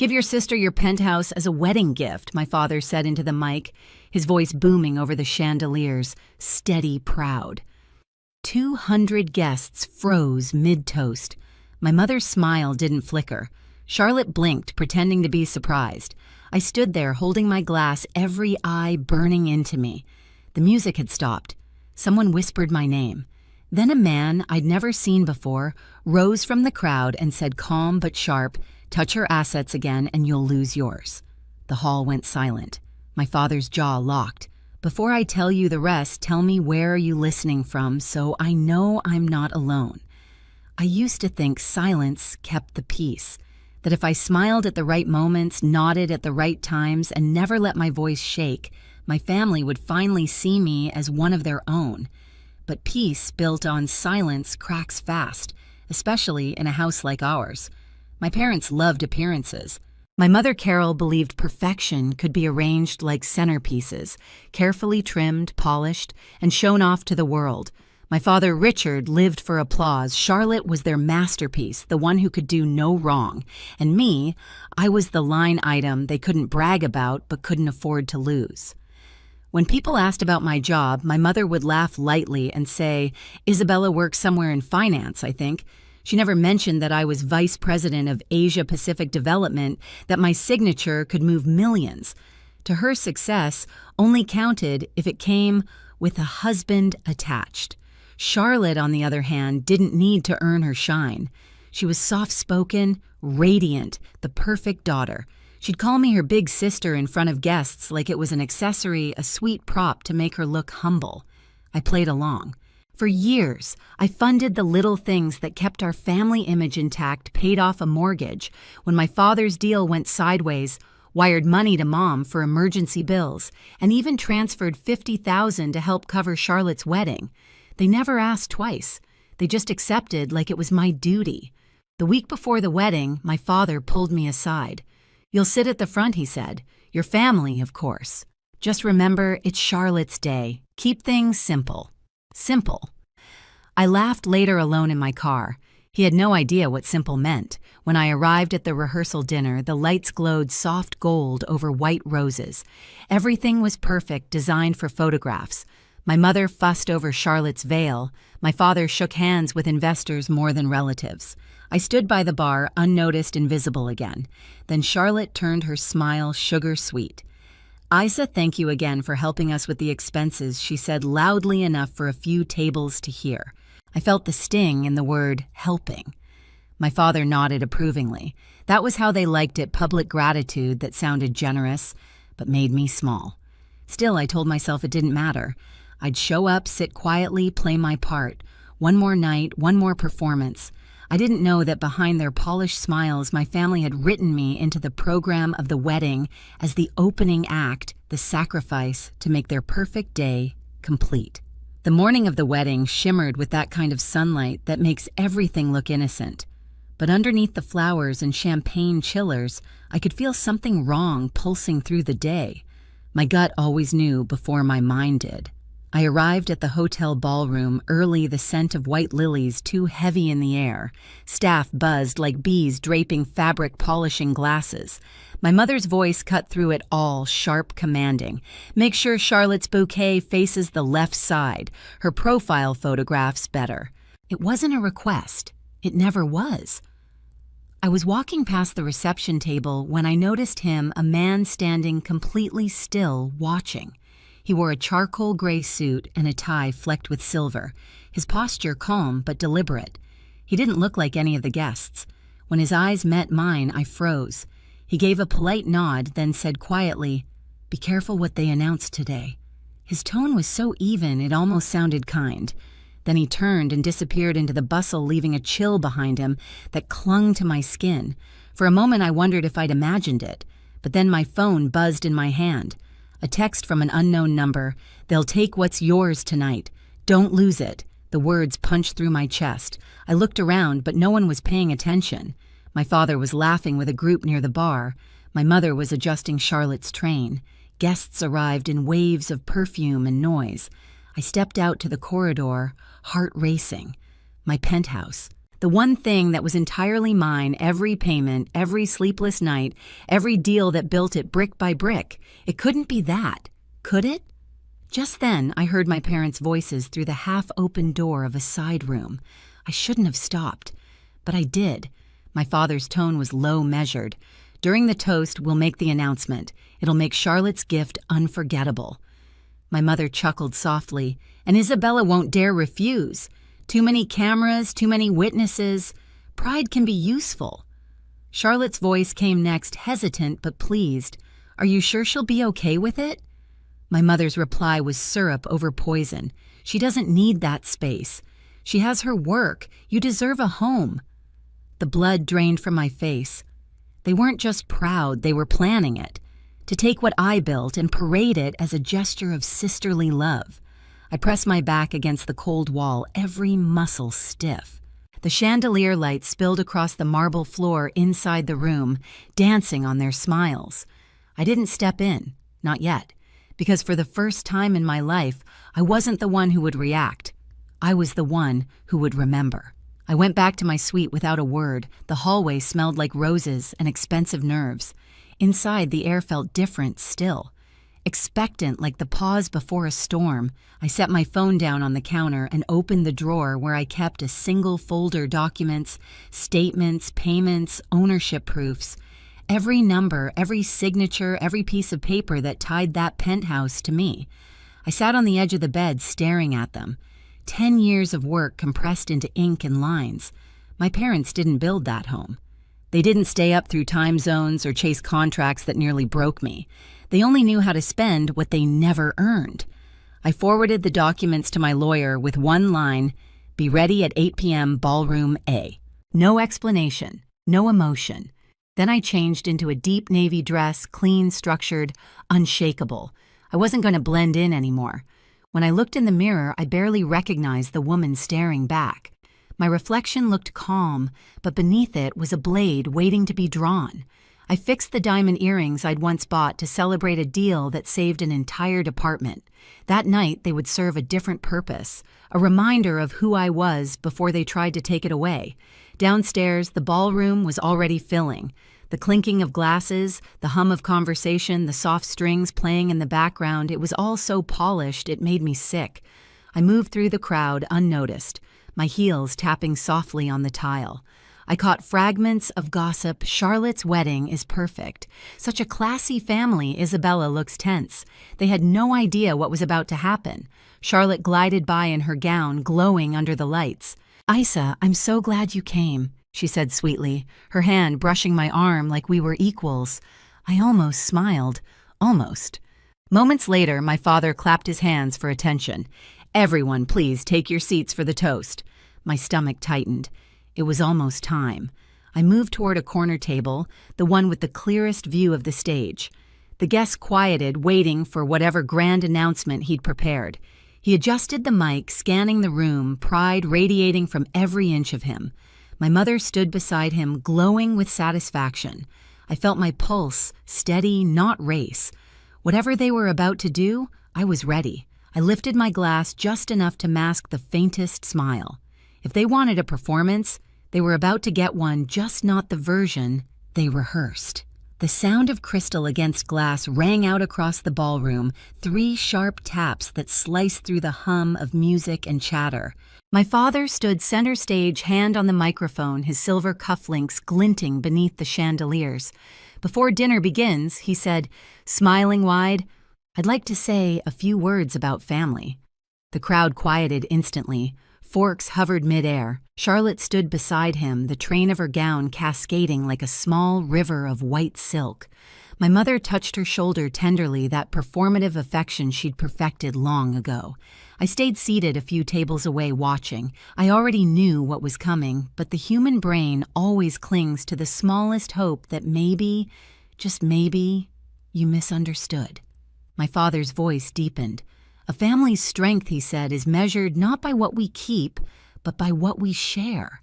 Give your sister your penthouse as a wedding gift, my father said into the mic, his voice booming over the chandeliers, steady, proud. 200 guests froze mid-toast. My mother's smile didn't flicker. Charlotte blinked, pretending to be surprised. I stood there, holding my glass, every eye burning into me. The music had stopped. Someone whispered my name. Then a man I'd never seen before rose from the crowd and said, calm but sharp, touch her assets again and you'll lose yours. The hall went silent. My father's jaw locked. Before I tell you the rest, tell me where are you listening from so I know I'm not alone. I used to think silence kept the peace, that if I smiled at the right moments, nodded at the right times, and never let my voice shake, my family would finally see me as one of their own. But peace built on silence cracks fast, especially in a house like ours. My parents loved appearances. My mother Carol believed perfection could be arranged like centerpieces, carefully trimmed, polished, and shown off to the world. My father Richard lived for applause. Charlotte was their masterpiece, the one who could do no wrong. And me, I was the line item they couldn't brag about but couldn't afford to lose. When people asked about my job, my mother would laugh lightly and say, Isabella works somewhere in finance, I think. She never mentioned that I was vice president of Asia Pacific Development, that my signature could move millions. To her success only counted if it came with a husband attached. Charlotte, on the other hand, didn't need to earn her shine. She was soft-spoken, radiant, the perfect daughter. She'd call me her big sister in front of guests like it was an accessory, a sweet prop to make her look humble. I played along. For years, I funded the little things that kept our family image intact, paid off a mortgage. When my father's deal went sideways, wired money to Mom for emergency bills, and even transferred $50,000 to help cover Charlotte's wedding. They never asked twice. They just accepted like it was my duty. The week before the wedding, my father pulled me aside. You'll sit at the front, he said. Your family, of course. Just remember, it's Charlotte's day. Keep things simple. Simple. I laughed later alone in my car. He had no idea what simple meant. When I arrived at the rehearsal dinner, the lights glowed soft gold over white roses. Everything was perfect, designed for photographs. My mother fussed over Charlotte's veil. My father shook hands with investors more than relatives. I stood by the bar, unnoticed, invisible again. Then Charlotte turned her smile sugar-sweet. Isa, thank you again for helping us with the expenses, she said loudly enough for a few tables to hear. I felt the sting in the word helping. My father nodded approvingly. That was how they liked it, public gratitude that sounded generous, but made me small. Still, I told myself it didn't matter. I'd show up, sit quietly, play my part. One more night, one more performance. I didn't know that behind their polished smiles, my family had written me into the program of the wedding as the opening act, the sacrifice to make their perfect day complete. The morning of the wedding shimmered with that kind of sunlight that makes everything look innocent. But underneath the flowers and champagne chillers, I could feel something wrong pulsing through the day. My gut always knew before my mind did. I arrived at the hotel ballroom early, the scent of white lilies too heavy in the air. Staff buzzed like bees draping fabric polishing glasses. My mother's voice cut through it all, sharp, commanding. Make sure Charlotte's bouquet faces the left side. Her profile photograph's better. It wasn't a request. It never was. I was walking past the reception table when I noticed him, a man standing completely still, watching. He wore a charcoal gray suit and a tie flecked with silver, his posture calm but deliberate. He didn't look like any of the guests. When his eyes met mine, I froze. He gave a polite nod, then said quietly, "Be careful what they announced today." His tone was so even it almost sounded kind. Then he turned and disappeared into the bustle, leaving a chill behind him that clung to my skin. For a moment I wondered if I'd imagined it, but then my phone buzzed in my hand. A text from an unknown number. "They'll take what's yours tonight. Don't lose it." The words punched through my chest. I looked around, but no one was paying attention. My father was laughing with a group near the bar. My mother was adjusting Charlotte's train. Guests arrived in waves of perfume and noise. I stepped out to the corridor, heart racing. My penthouse. The one thing that was entirely mine, every payment, every sleepless night, every deal that built it brick by brick. It couldn't be that, could it? Just then, I heard my parents' voices through the half-open door of a side room. I shouldn't have stopped, but I did. My father's tone was low measured. During the toast, we'll make the announcement. It'll make Charlotte's gift unforgettable. My mother chuckled softly, and Isabella won't dare refuse. Too many cameras, too many witnesses. Pride can be useful. Charlotte's voice came next, hesitant but pleased. Are you sure she'll be okay with it? My mother's reply was syrup over poison. She doesn't need that space. She has her work. You deserve a home. The blood drained from my face. They weren't just proud, they were planning it. To take what I built and parade it as a gesture of sisterly love. I pressed my back against the cold wall, every muscle stiff. The chandelier light spilled across the marble floor inside the room, dancing on their smiles. I didn't step in, not yet, because for the first time in my life, I wasn't the one who would react. I was the one who would remember. I went back to my suite without a word. The hallway smelled like roses and expensive nerves. Inside, the air felt different still. Expectant like the pause before a storm, I set my phone down on the counter and opened the drawer where I kept a single folder: documents, statements, payments, ownership proofs. Every number, every signature, every piece of paper that tied that penthouse to me. I sat on the edge of the bed staring at them. 10 years of work compressed into ink and lines. My parents didn't build that home. They didn't stay up through time zones or chase contracts that nearly broke me. They only knew how to spend what they never earned. I forwarded the documents to my lawyer with one line: be ready at 8 p.m. ballroom A. No explanation, no emotion. Then I changed into a deep navy dress, clean, structured, unshakable. I wasn't going to blend in anymore. When I looked in the mirror, I barely recognized the woman staring back. My reflection looked calm, but beneath it was a blade waiting to be drawn. I fixed the diamond earrings I'd once bought to celebrate a deal that saved an entire department. That night, they would serve a different purpose, a reminder of who I was before they tried to take it away. Downstairs, the ballroom was already filling. The clinking of glasses, the hum of conversation, the soft strings playing in the background, it was all so polished it made me sick. I moved through the crowd unnoticed, my heels tapping softly on the tile. I caught fragments of gossip. Charlotte's wedding is perfect. Such a classy family. Isabella looks tense. They had no idea what was about to happen. Charlotte glided by in her gown, glowing under the lights. "Isa, I'm so glad you came," she said sweetly, her hand brushing my arm like we were equals. I almost smiled. Almost. Moments later, my father clapped his hands for attention. "Everyone, please take your seats for the toast." My stomach tightened. It was almost time. I moved toward a corner table, the one with the clearest view of the stage. The guest quieted, waiting for whatever grand announcement he'd prepared. He adjusted the mic, scanning the room, pride radiating from every inch of him. My mother stood beside him, glowing with satisfaction. I felt my pulse, steady, not race. Whatever they were about to do, I was ready. I lifted my glass just enough to mask the faintest smile. If they wanted a performance, they were about to get one, just not the version they rehearsed. The sound of crystal against glass rang out across the ballroom, 3 sharp taps that sliced through the hum of music and chatter. My father stood center stage, hand on the microphone, his silver cufflinks glinting beneath the chandeliers. Before dinner begins, he said, smiling wide, "I'd like to say a few words about family." The crowd quieted instantly. Forks hovered midair. Charlotte stood beside him, the train of her gown cascading like a small river of white silk. My mother touched her shoulder tenderly, that performative affection she'd perfected long ago. I stayed seated a few tables away watching. I already knew what was coming, but the human brain always clings to the smallest hope that maybe, just maybe, you misunderstood. My father's voice deepened. "A family's strength," he said, "is measured not by what we keep, but by what we share."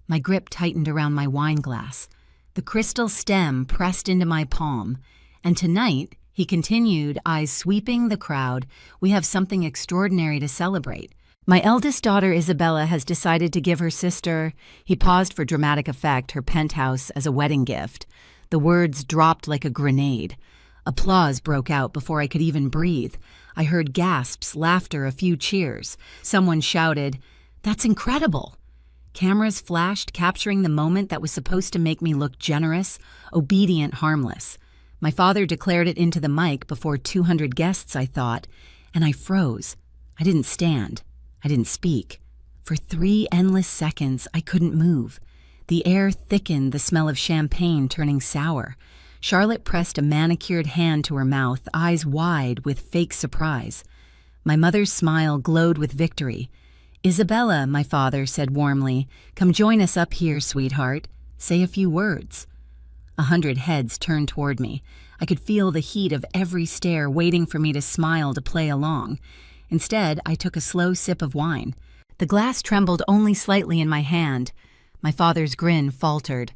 My grip tightened around my wine glass. The crystal stem pressed into my palm. "And tonight," he continued, eyes sweeping the crowd, "we have something extraordinary to celebrate. My eldest daughter Isabella has decided to give her sister, he paused for dramatic effect, her penthouse as a wedding gift. The words dropped like a grenade. Applause broke out before I could even breathe. I heard gasps, laughter, a few cheers. Someone shouted, "That's incredible!" Cameras flashed, capturing the moment that was supposed to make me look generous, obedient, harmless. My father declared it into the mic before 200 guests, I thought, and I froze. I didn't stand. I didn't speak. For 3 endless seconds, I couldn't move. The air thickened, the smell of champagne turning sour. Charlotte pressed a manicured hand to her mouth, eyes wide with fake surprise. My mother's smile glowed with victory. "Isabella," my father said warmly, "come join us up here, sweetheart. Say a few words." 100 heads turned toward me. I could feel the heat of every stare waiting for me to smile to play along. Instead, I took a slow sip of wine. The glass trembled only slightly in my hand. My father's grin faltered.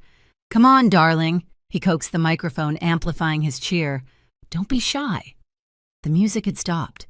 "Come on, darling," he coaxed the microphone, amplifying his cheer. "Don't be shy." The music had stopped.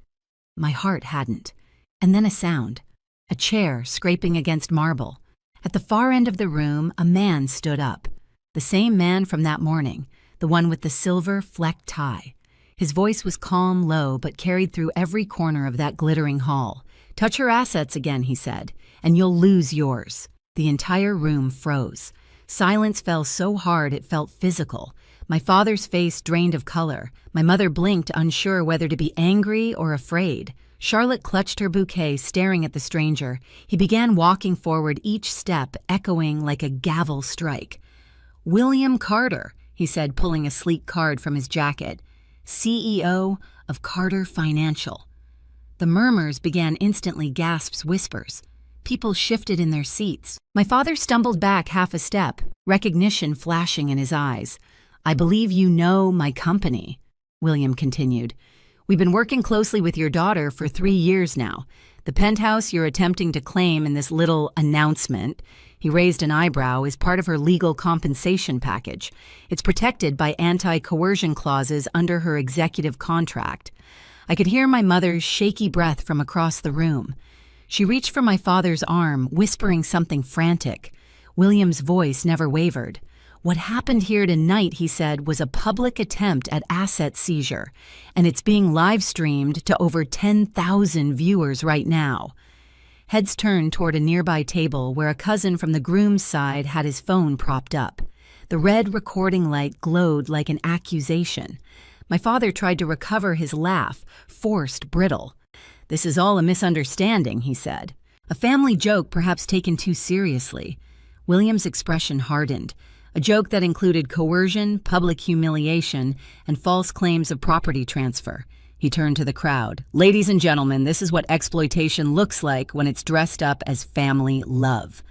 My heart hadn't. And then a sound. A chair scraping against marble. At the far end of the room, a man stood up. The same man from that morning, the one with the silver flecked tie. His voice was calm, low, but carried through every corner of that glittering hall. "Touch her assets again," he said, "and you'll lose yours." The entire room froze. Silence fell so hard it felt physical. My father's face drained of color. My mother blinked, unsure whether to be angry or afraid. Charlotte clutched her bouquet, staring at the stranger. He began walking forward, each step echoing like a gavel strike. "William Carter," he said, pulling a sleek card from his jacket. "CEO of Carter Financial." The murmurs began instantly, gasps, whispers. People shifted in their seats. My father stumbled back half a step, recognition flashing in his eyes. "I believe you know my company," William continued. "We've been working closely with your daughter for 3 years now. The penthouse you're attempting to claim in this little announcement," he raised an eyebrow, "is part of her legal compensation package. It's protected by anti-coercion clauses under her executive contract." I could hear my mother's shaky breath from across the room. She reached for my father's arm, whispering something frantic. William's voice never wavered. "What happened here tonight," he said, "was a public attempt at asset seizure, and it's being live-streamed to over 10,000 viewers right now." Heads turned toward a nearby table where a cousin from the groom's side had his phone propped up. The red recording light glowed like an accusation. My father tried to recover his laugh, forced, brittle. "This is all a misunderstanding," he said. "A family joke perhaps taken too seriously." William's expression hardened. A joke that included coercion, public humiliation, and false claims of property transfer. He turned to the crowd. "Ladies and gentlemen, this is what exploitation looks like when it's dressed up as family love."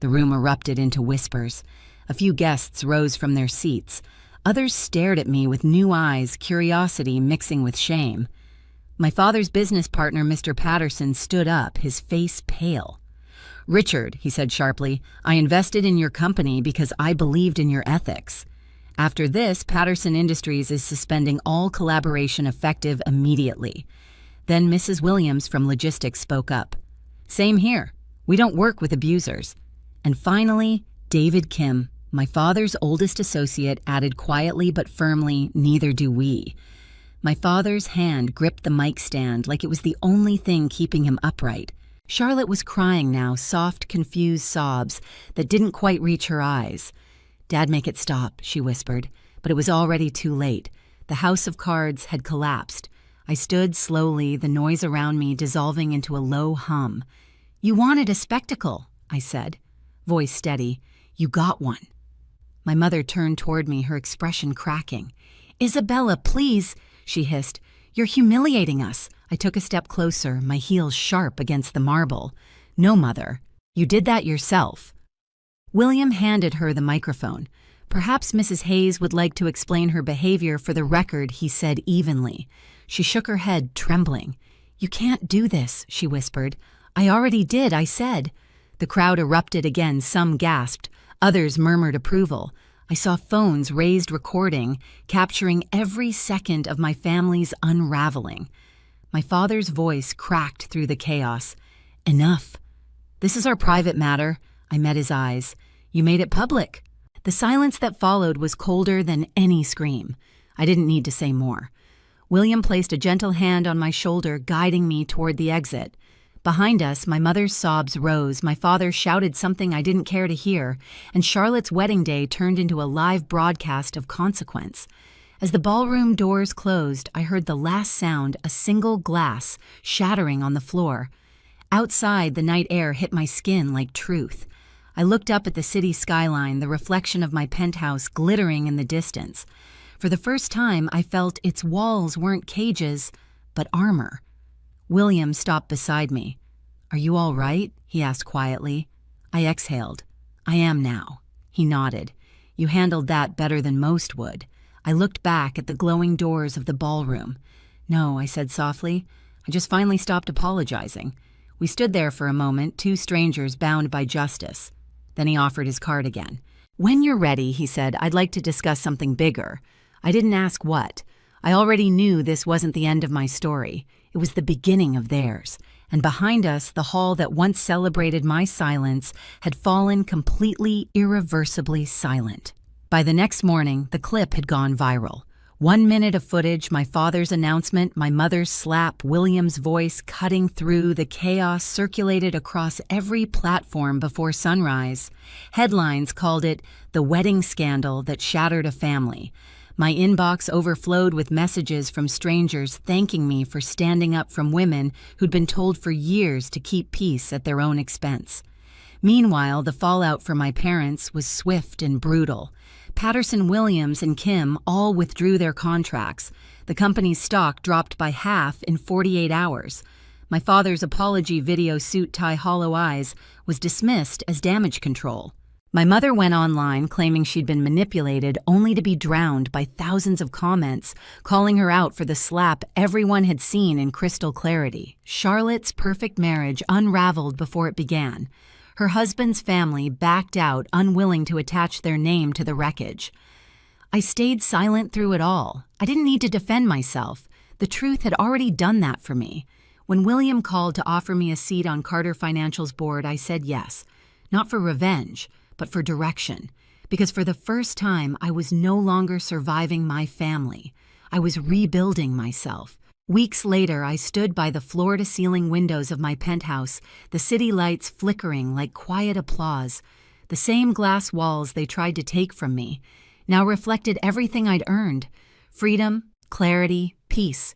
The room erupted into whispers. A few guests rose from their seats. Others stared at me with new eyes, curiosity mixing with shame. My father's business partner, Mr. Patterson, stood up, his face pale. "Richard," he said sharply, "I invested in your company because I believed in your ethics. After this, Patterson Industries is suspending all collaboration effective immediately." Then Mrs. Williams from Logistics spoke up. "Same here. We don't work with abusers." And finally, David Kim, my father's oldest associate, added quietly but firmly, "Neither do we." My father's hand gripped the mic stand like it was the only thing keeping him upright. Charlotte was crying now, soft, confused sobs that didn't quite reach her eyes. "Dad, make it stop," she whispered, but it was already too late. The house of cards had collapsed. I stood slowly, the noise around me dissolving into a low hum. "You wanted a spectacle," I said, voice steady. "You got one." My mother turned toward me, her expression cracking. "Isabella, please," she hissed. "You're humiliating us." I took a step closer, my heels sharp against the marble. "No, Mother. You did that yourself." William handed her the microphone. "Perhaps Mrs. Hayes would like to explain her behavior for the record," he said evenly. She shook her head, trembling. "You can't do this," she whispered. "I already did, I said." The crowd erupted again, some gasped, others murmured approval. I saw phones raised, recording, capturing every second of my family's unraveling. My father's voice cracked through the chaos. Enough. This is our private matter. I met his eyes. You made it public. The silence that followed was colder than any scream. I didn't need to say more. William placed a gentle hand on my shoulder, guiding me toward the exit. Behind us, my mother's sobs rose, my father shouted something I didn't care to hear, and Charlotte's wedding day turned into a live broadcast of consequence. As the ballroom doors closed, I heard the last sound, a single glass, shattering on the floor. Outside, the night air hit my skin like truth. I looked up at the city skyline, the reflection of my penthouse glittering in the distance. For the first time, I felt its walls weren't cages, but armor. William stopped beside me. "Are you all right?" he asked quietly. I exhaled. "I am now." He nodded. "You handled that better than most would." I looked back at the glowing doors of the ballroom. "No," I said softly. "I just finally stopped apologizing." We stood there for a moment, two strangers bound by justice. Then he offered his card again. "When you're ready," he said, "I'd like to discuss something bigger." I didn't ask what. I already knew this wasn't the end of my story. It was the beginning of theirs. And behind us, the hall that once celebrated my silence had fallen completely, irreversibly silent. By the next morning, the clip had gone viral. 1 minute of footage, my father's announcement, my mother's slap, William's voice cutting through the chaos circulated across every platform before sunrise. Headlines called it the wedding scandal that shattered a family. My inbox overflowed with messages from strangers thanking me for standing up from women who'd been told for years to keep peace at their own expense. Meanwhile, the fallout for my parents was swift and brutal. Patterson Williams and Kim all withdrew their contracts. The company's stock dropped by half in 48 hours. My father's apology video suit tie hollow eyes was dismissed as damage control. My mother went online claiming she'd been manipulated only to be drowned by thousands of comments, calling her out for the slap everyone had seen in crystal clarity. Charlotte's perfect marriage unraveled before it began. Her husband's family backed out, unwilling to attach their name to the wreckage. I stayed silent through it all. I didn't need to defend myself. The truth had already done that for me. When William called to offer me a seat on Carter Financial's board, I said yes. Not for revenge, but for direction. Because for the first time, I was no longer surviving my family. I was rebuilding myself. Weeks later, I stood by the floor-to-ceiling windows of my penthouse, the city lights flickering like quiet applause. The same glass walls they tried to take from me now reflected everything I'd earned: freedom, clarity, peace.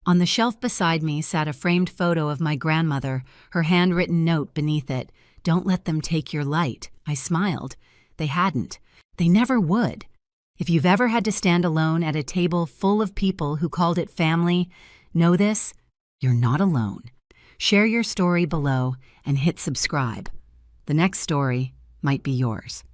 On the shelf beside me sat a framed photo of my grandmother, her handwritten note beneath it. "Don't let them take your light." I smiled. They hadn't. They never would. If you've ever had to stand alone at a table full of people who called it family, know this: you're not alone. Share your story below and hit subscribe. The next story might be yours.